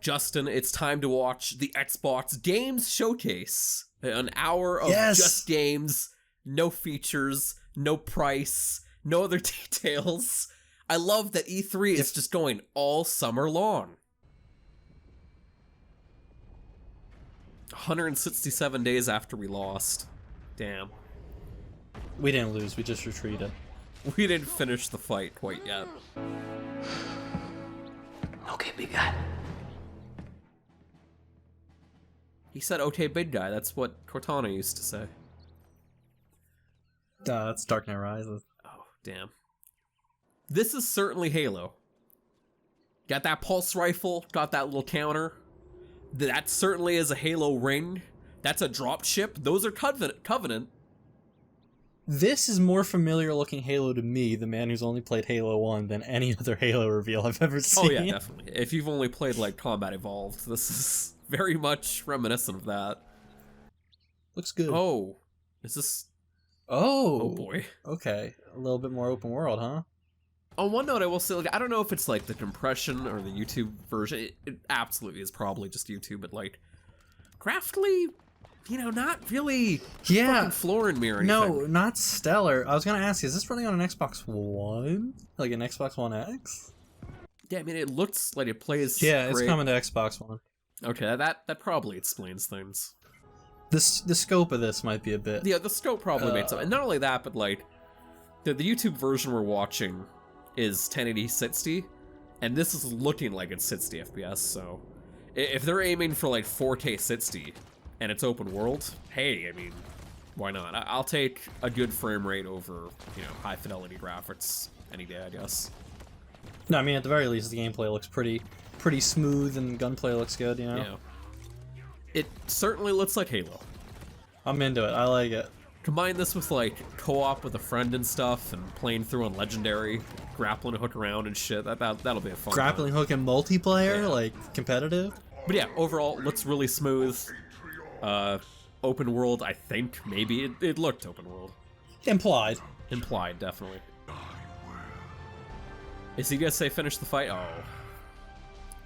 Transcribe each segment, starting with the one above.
Justin, it's time to watch the Xbox Games Showcase. An hour of just games, no features, no price, no other details. I love that E3 is just going all summer long. 167 days after we lost. Damn. We didn't lose, we just retreated. We didn't finish the fight quite yet. Okay, big guy. He said, okay, big guy. That's what Cortana used to say. That's Dark Knight Rises. Oh, damn. This is certainly Halo. Got that pulse rifle, got that little counter. That certainly is a Halo ring. That's a drop ship. Those are Covenant. This is more familiar looking Halo to me, the man who's only played Halo 1, than any other Halo reveal I've ever seen. Oh yeah, definitely. If you've only played like Combat Evolved, this is very much reminiscent of that. Looks good. Oh, is this... Oh boy. Okay, a little bit more open world, huh? On one note, I will say, like, I don't know if it's like the compression or the YouTube version. It absolutely is probably just YouTube, but like, graphically, you know, not really fucking flooring me or anything. No, not stellar. I was gonna ask you, is this running on an Xbox One? Like an Xbox One X? Yeah, I mean, it looks like it plays Yeah, great. it's coming to Xbox One. Okay, that probably explains things. The scope of this might be a bit... Yeah, the scope probably made sense. And not only that, but like, the YouTube version we're watching is 1080 60, and this is looking like it's 60 FPS, so if they're aiming for like 4K 60 and it's open world, hey, I mean, why not? I'll take a good frame rate over, you know, high fidelity graphics any day, I guess. No, I mean, at the very least, the gameplay looks pretty smooth and gunplay looks good, you know? Yeah. It certainly looks like Halo. I'm into it, I like it. Combine this with like co-op with a friend and stuff, and playing through on Legendary, grappling hook around and shit. That'll be a fun Grappling hook and multiplayer, like competitive. But yeah, overall looks really smooth. Open world, I think maybe it looked open world. Implied, definitely. Is he gonna say finish the fight? Oh,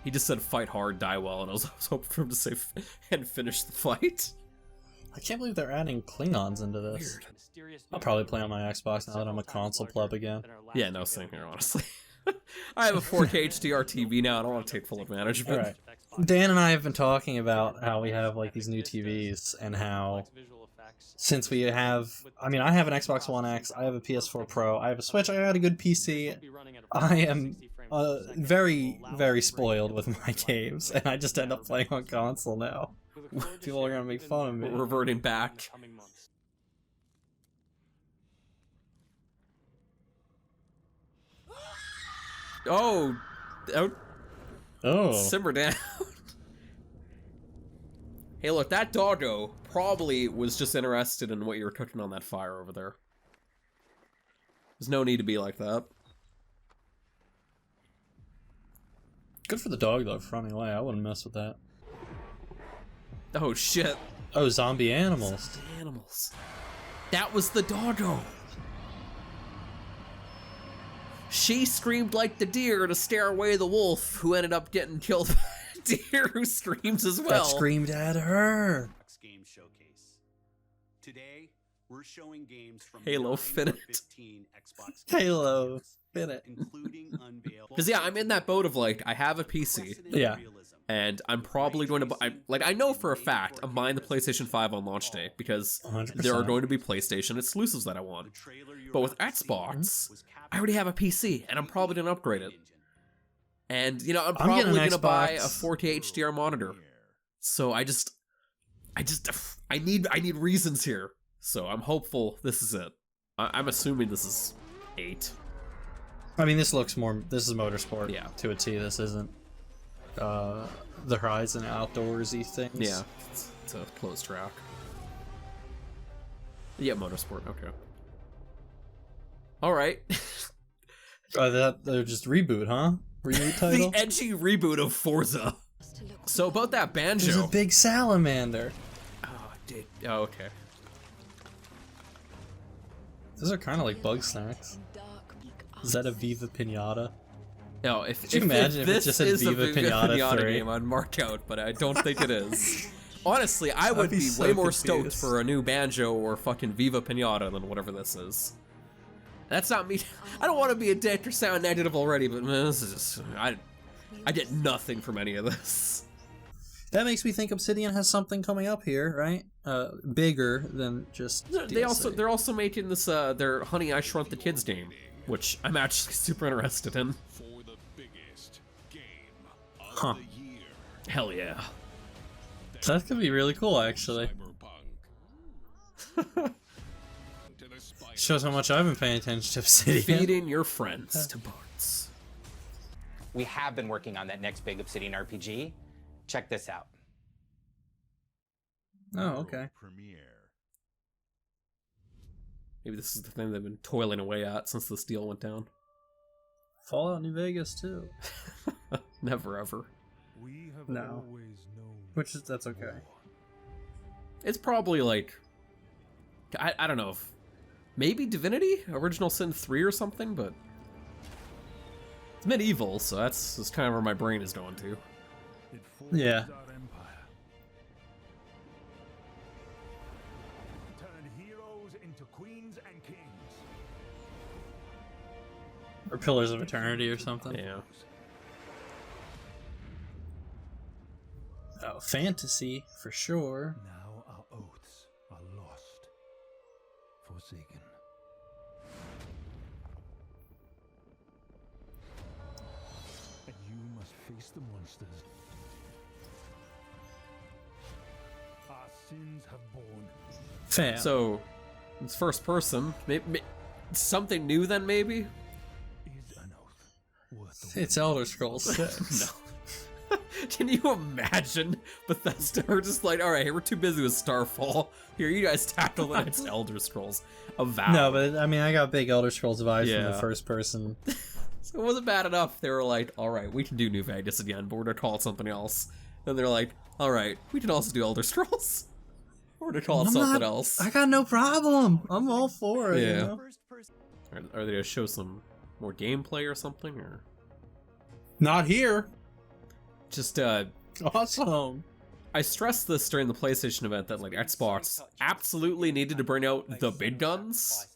he just said fight hard, die well, and I was hoping for him to say and finish the fight. I can't believe they're adding Klingons into this. Weird. I'll probably play on my Xbox now that I'm a console pleb again. Yeah, no, same here, honestly. I have a 4K HDR TV now, and I want to take full advantage of it. Alright. Dan and I have been talking about how we have like these new TVs, and how since we have, I mean, I have an Xbox One X, I have a PS4 Pro, I have a Switch, I got a good PC, I am very, very spoiled with my games, and I just end up playing on console now. People are gonna make fun of me. We're reverting back. Oh, simmer down. Hey, look, that doggo probably was just interested in what you were cooking on that fire over there. There's no need to be like that. Good for the dog though for running away. I wouldn't mess with that. Oh shit. Oh, zombie animals. Animals. That was the doggo. She screamed like the deer to scare away the wolf, who ended up getting killed by a deer who screams as well. That screamed at her. Game showcase. Today, we're showing games from Halo Finite. Xbox Halo Finite. including unveiled. Because yeah, I'm in that boat of like, I have a PC. Yeah. And I'm probably going to buy, like, I know for a fact I'm buying the PlayStation 5 on launch day because 100%. there are going to be PlayStation exclusives that I want. But with Xbox, I already have a PC and I'm probably going to upgrade it. And, you know, I'm probably going to buy a 4K HDR monitor. So I need reasons here. So I'm hopeful this is it. I'm assuming this is 8. I mean, this looks more, this is motorsport. Yeah. To a T, this isn't the Horizon outdoorsy things. Yeah, it's a closed track. Yeah, motorsport, okay. Alright. They're just reboot, huh? Reboot title? The edgy reboot of Forza. So about that banjo. There's a big salamander. Oh, dude. Oh, okay. Those are kind of like bug snacks. Is that a Viva Pinata? No, if, Could you imagine if this it's just a is Viva a Viva Pinata Pinata 3? game, I'd mark out, but I don't think it is. Honestly, I would be be so way more confused. stoked for a new Banjo or fucking Viva Pinata than whatever this is. That's not me. I don't want to be a dick or sound negative already, but man, this is just, I get nothing from any of this. That makes me think Obsidian has something coming up here, right? Bigger than just DLC. They're also making this their Honey I Shrunk the Kids game, which I'm actually super interested in. For the biggest game of Huh. the year. Hell yeah. That could be really cool, actually. Cyberpunk. To the spider. Shows how much I've been paying attention to Obsidian. Feeding your friends to Barts. We have been working on that next big Obsidian RPG. Check this out. Oh, okay. Premiere. Maybe this is the thing they've been toiling away at since this deal went down. Fallout New Vegas too. Never ever. We have No. always known. Which is that's okay. It's probably like, I don't know if, maybe Divinity? Original Sin 3 or something, but it's medieval, so that's kind of where my brain is going to. It forges Yeah. our empire. Turn heroes into queens and kings. Or Pillars of Eternity or something. Yeah. Oh, fantasy for sure. Now our oaths are lost, forsaken. And you must face the monsters our sins have borne. Fam. So, it's first person. Maybe, something new then, maybe? Is an oath worth the It's Elder Scrolls 6. No. Can you imagine Bethesda are just like, alright, we're too busy with Starfall. Here, you guys tackle the next Elder Scrolls. Avowed. No, but I mean, I got big Elder Scrolls vibes from Yeah. the first person. So it wasn't bad enough. They were like, alright, we can do New Vegas again, but we're gonna call it something else. Then they're like, alright, we can also do Elder Scrolls. We're gonna call it something else. I got no problem. I'm all for it. Yeah. You know? Are they gonna show some more gameplay or something? Or Not here. just, Awesome. I stressed this during the PlayStation event that like Xbox absolutely needed to bring out the big guns.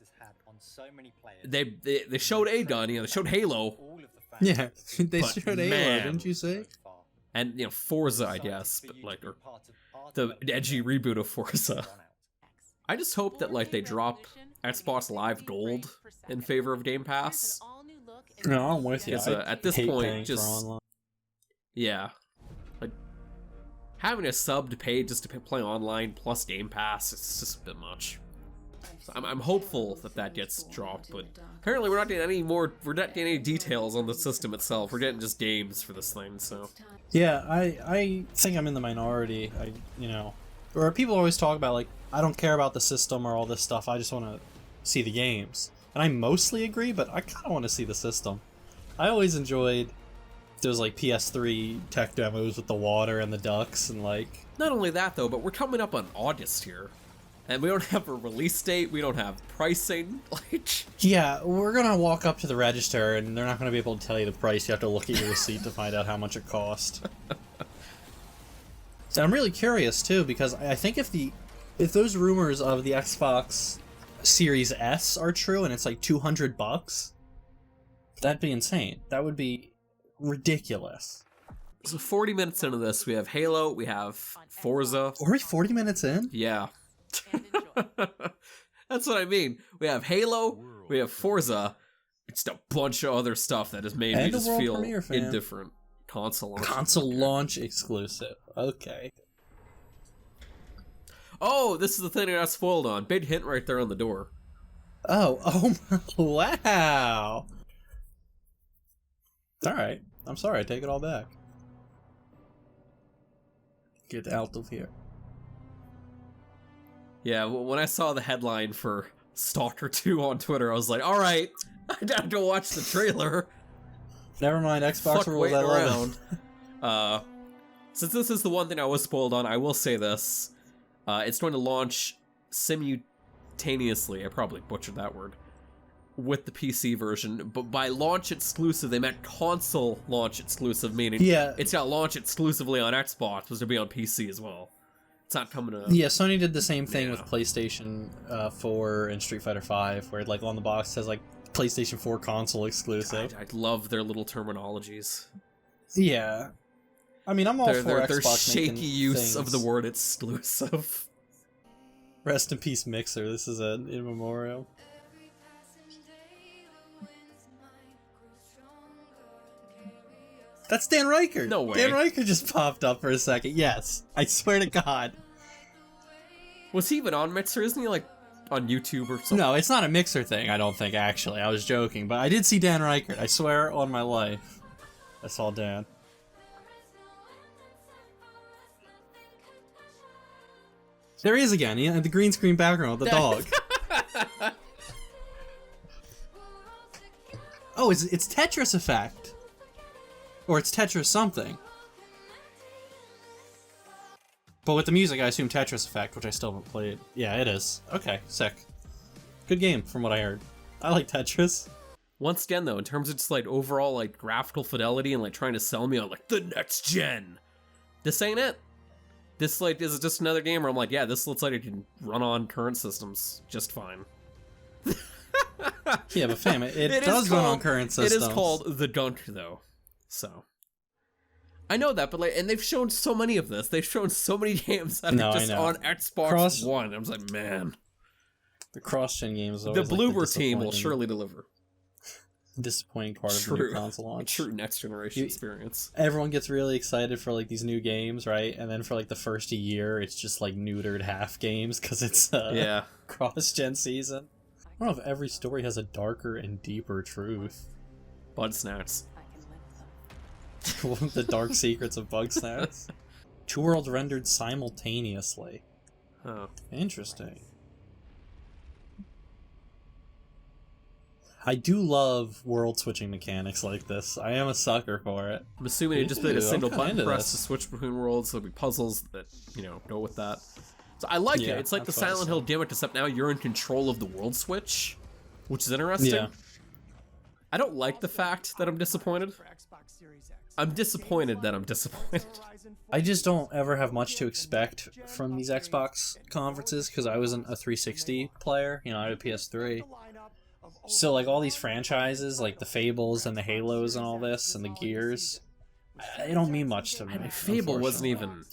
They showed a gun, they showed Halo, Yeah, they But showed Halo, man. didn't you say? and Forza, I guess, but like or the edgy reboot of Forza. I just hope that like they drop Xbox Live Gold in favor of Game Pass. No, I'm with you. Because, I at this hate point, paying for just- online. Yeah, like having a sub to pay just to play online plus Game Pass, it's just a bit much. So I'm hopeful that that gets dropped, but apparently we're not getting any more. We're not getting any details on the system itself. We're getting just games for this thing. So Yeah, I think I'm in the minority. Or people always talk about like I don't care about the system or all this stuff. I just want to see the games, and I mostly agree. But I kind of want to see the system. I always enjoyed those like PS3 tech demos with the water and the ducks and like. not only that though, but we're coming up on August here, and we don't have a release date. We don't have pricing. Like, Yeah, we're gonna walk up to the register and they're not gonna be able to tell you the price. You have to look at your receipt to find out how much it cost. So I'm really curious too, because I think if those rumors of the Xbox Series S are true and it's like $200, that'd be insane. That would be ridiculous. so 40 minutes into this, we have Halo, we have Forza. Are we 40 minutes in? Yeah. That's what I mean. We have Halo, we have Forza, it's a bunch of other stuff that has made me And a just world feel premiere, fam. indifferent. Console launch. Console launch exclusive. Okay. Oh, this is the thing I got spoiled on. Big hint right there on the door. Oh, wow. Alright. I'm sorry, I take it all back. Get out of here. Yeah, when I saw the headline for Stalker 2 on Twitter, I was like, alright, I have to watch the trailer. Never mind, Xbox Fuck rules waiting I love around. Since this is the one thing I was spoiled on, I will say this. It's going to launch simultaneously, I probably butchered that word, with the PC version, but by launch exclusive, they meant console launch exclusive, meaning it's got launch exclusively on Xbox, was to be on PC as well. It's not coming to... Yeah, Sony did the same thing with PlayStation 4 and Street Fighter 5, where like on the box it says like PlayStation 4 console exclusive. I love their little terminologies. Yeah. I mean, I'm all for Xbox their shaky making use things. of the word exclusive. Rest in peace, Mixer. This is an in memoriam. That's Dan Riker. No way. Dan Riker just popped up for a second. Yes, I swear to God. Was he even on Mixer? Isn't he like on YouTube or something? No, it's not a Mixer thing. I don't think. Actually, I was joking, but I did see Dan Riker. I swear on my life, I saw Dan. There he is again. He had the green screen background with the dog. Oh, it's Tetris Effect. Or it's Tetris something. But with the music, I assume Tetris Effect, which I still haven't played. Yeah, it is. Okay, sick. Good game, from what I heard. I like Tetris. Once again, though, in terms of just like overall like graphical fidelity and like trying to sell me on like the next gen, this ain't it. This like is just another game where I'm like, yeah, this looks like it can run on current systems just fine. Yeah, but fam, it does run on current systems. It is called The Dunk, though. So I know that, but like, and they've shown so many of this. They've shown so many games that are just on Xbox One. I was like, man, the cross-gen games. The Bloober team will surely deliver. Disappointing part of the new console launch. True next generation experience. Everyone gets really excited for like these new games, right? And then for like the first year, it's just like neutered half games because it's cross-gen season. I don't know if every story has a darker and deeper truth. Bud Snacks. The dark secrets of Bug Snacks. 2 worlds rendered simultaneously. Oh, interesting. I do love world switching mechanics like this. I am a sucker for it. I'm assuming it just been a single button press to switch between worlds. There'll be puzzles that, you know, go with that. So I like it. It's like the Silent Hill gimmick, except now you're in control of the world switch, which is interesting. Yeah. I don't like the fact that I'm disappointed. I'm disappointed that I'm disappointed. I just don't ever have much to expect from these Xbox conferences because I wasn't a 360 player. You know, I had a PS3. So, like, all these franchises, like the Fables and the Halos and all this, and the Gears, they don't mean much to me. I mean, Fable wasn't even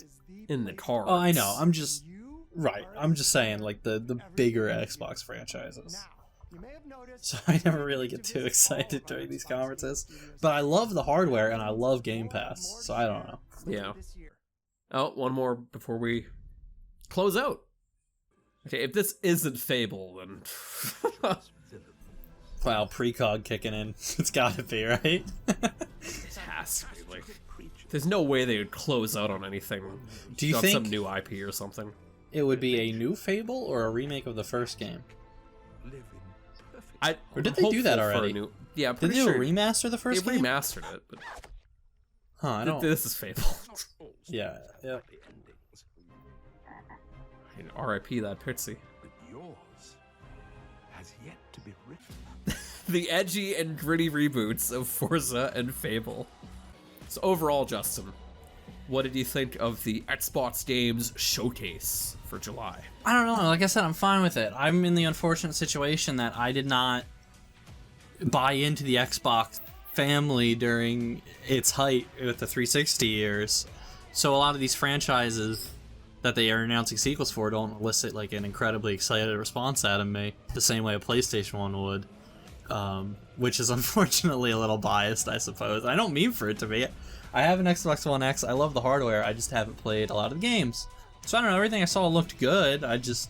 in the cards. Oh, I know. I'm just saying, like, the bigger Xbox franchises. So I never really get too excited during these conferences. But I love the hardware, and I love Game Pass, so I don't know. Yeah. Oh, one more before we close out. Okay, if this isn't Fable, then... Wow, precog kicking in. It's gotta be, right? It has to be. Like, there's no way they would close out on anything. Do you think some new IP or something? It would be a new Fable or a remake of the first game? Or did they do that already? Yeah, I'm did they do a remaster of the first game? They remastered it, but... Huh, I don't... This is Fable. Yeah, yeah. R.I.P. that Pitsy. But yours has yet to be written. The edgy and gritty reboots of Forza and Fable. So overall, Justin, what did you think of the Xbox Games Showcase for July? I don't know. Like I said, I'm fine with it. I'm in the unfortunate situation that I did not buy into the Xbox family during its height with the 360 years. So a lot of these franchises that they are announcing sequels for don't elicit like an incredibly excited response out of me the same way a PlayStation 1 would. Which is unfortunately a little biased, I suppose. I don't mean for it to be. I have an Xbox One X. I love the hardware. I just haven't played a lot of the games. So I don't know. Everything I saw looked good. I'm just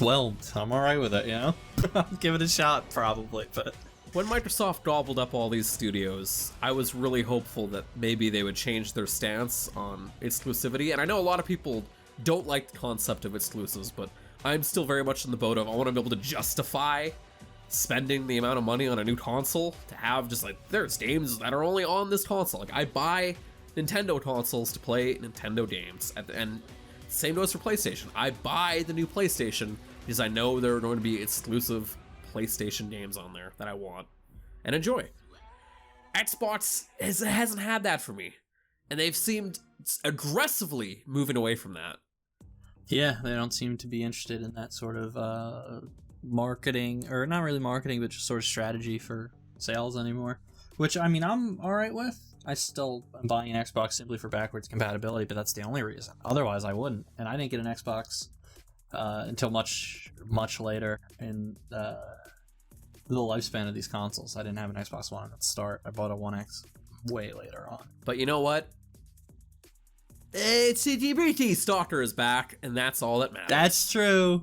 whelmed. I'm all right with it, you know. I'll give it a shot probably, but. When Microsoft gobbled up all these studios, I was really hopeful that maybe they would change their stance on exclusivity. And I know a lot of people don't like the concept of exclusives, but I'm still very much in the boat of I want to be able to justify spending the amount of money on a new console to have just like, there's games that are only on this console. Like, I buy Nintendo consoles to play Nintendo games. And same goes for PlayStation. I buy the new PlayStation because I know there are going to be exclusive PlayStation games on there that I want and enjoy. Xbox hasn't had that for me, and they've seemed aggressively moving away from that. Yeah, they don't seem to be interested in that sort of marketing, or not really marketing, but just sort of strategy for sales anymore. Which, I mean, I'm alright with. I still am buying an Xbox simply for backwards compatibility, but that's the only reason. Otherwise, I wouldn't. And I didn't get an Xbox until much later in the lifespan of these consoles. I didn't have an Xbox One at the start. I bought a One X way later on. But you know what? It's CGBT. Stalker is back, and that's all that matters. That's true.